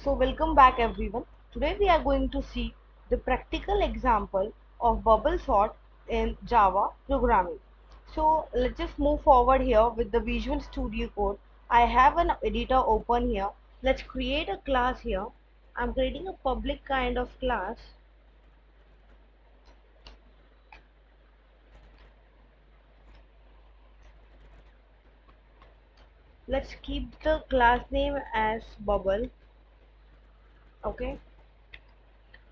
So welcome back everyone. Today we are going to see the practical example of bubble sort in Java programming. So let's just move forward here with the Visual Studio Code. I have an editor open here. Let's create a class here. I'm creating a public kind of class. Let's keep the class name as bubble. Okay.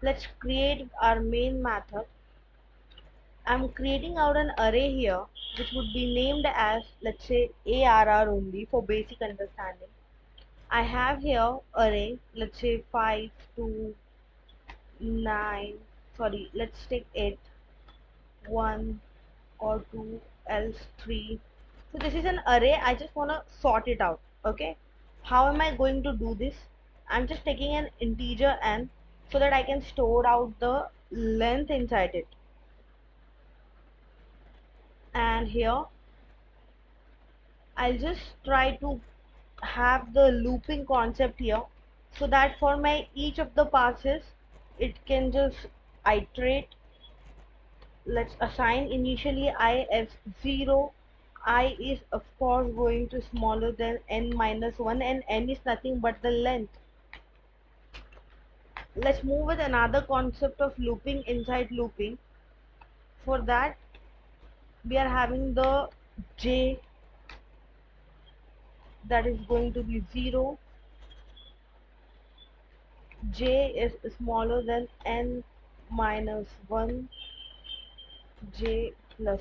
Let's create our main method. I'm creating out an array here which would be named as, let's say, ARR only for basic understanding. I have here array, let's say 5 to 9, sorry, let's take 8, 1 or 2, else 3. So this is an array. I just want to sort it out. Okay, how am I going to do this? I'm just taking an integer n so that I can store out the length inside it. And here I'll just try to have the looping concept here so that for my each of the passes it can just iterate. Let's assign initially I as 0. I is of course going to smaller than n minus 1 and n is nothing but the length. Let's move with another concept of looping inside looping. For that we are having the j that is going to be 0. J is smaller than n minus 1, j plus plus.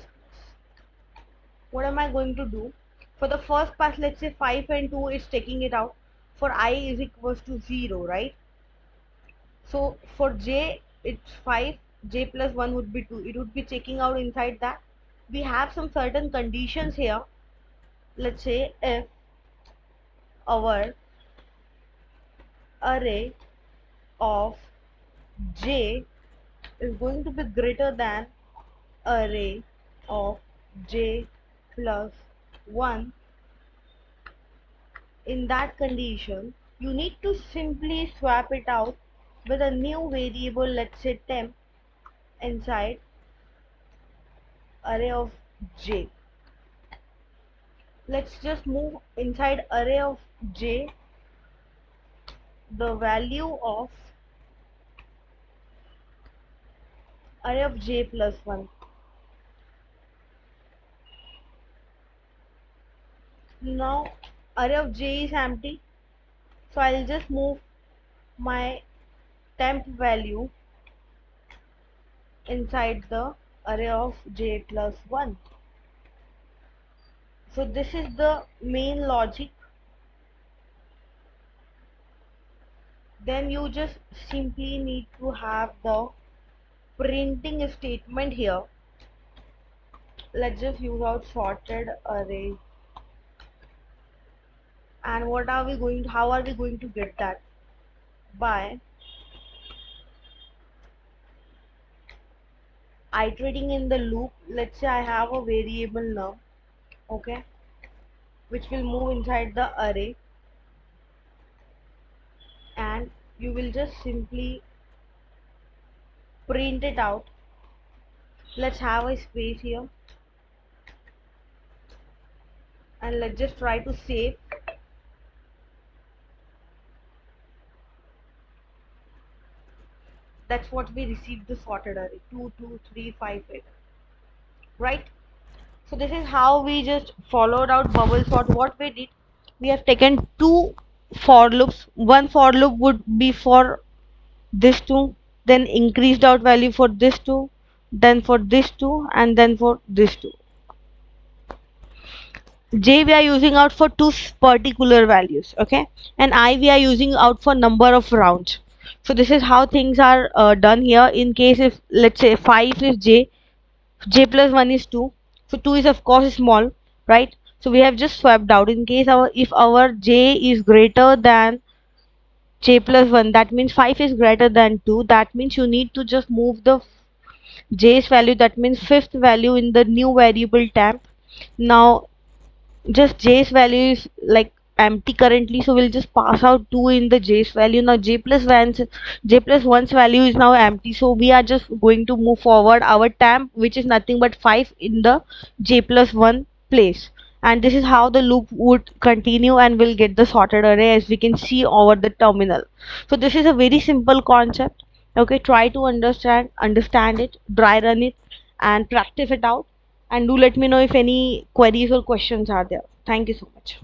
What am I going to do? For the first pass, let's say 5 and 2 is taking it out. For I is equals to 0, right? So for j, it's 5, j plus 1 would be 2. It would be taking out inside that. We have some certain conditions here. Let's say if our array of j is going to be greater than array of j plus 1, in that condition you need to simply swap it out with a new variable, let's say temp, inside array of j. Let's just move inside array of j the value of array of j plus 1. Now array of j is empty, so I'll just move my temp value inside the array of j plus 1. So this is the main logic. Then you just simply need to have the printing statement here. Let's just use out sorted array. And what are we going to, how are we going to get that? By iterating in the loop. Let's say I have a variable num, okay, which will move inside the array, and you will just simply print it out. Let's have a space here, and let's just try to save. That's what we received, the sorted array 2 2 3 5 8, right? So this is how we just followed out bubble sort. What we did, we have taken two for loops. One for loop would be for this two, then increased out value for this two, then for this two, and then for this two. J we are using out for two particular values, okay, and I we are using out for number of rounds. So this is how things are done here. In case if let's say 5 is j plus 1 is 2, so 2 is of course small, right? So we have just swapped out. In case our if our j is greater than j plus 1, that means 5 is greater than 2, that means you need to just move the j's value, that means fifth value, in the new variable temp. Now just j's value is like empty currently, so we'll just pass out 2 in the j's value. Now j plus 1's value is now empty, so we are just going to move forward our temp, which is nothing but 5, in the j plus 1 place. And this is how the loop would continue, and we'll get the sorted array as we can see over the terminal. So this is a very simple concept. Okay, try to understand it, dry run it, and practice it out, and do let me know if any queries or questions are there. Thank you so much.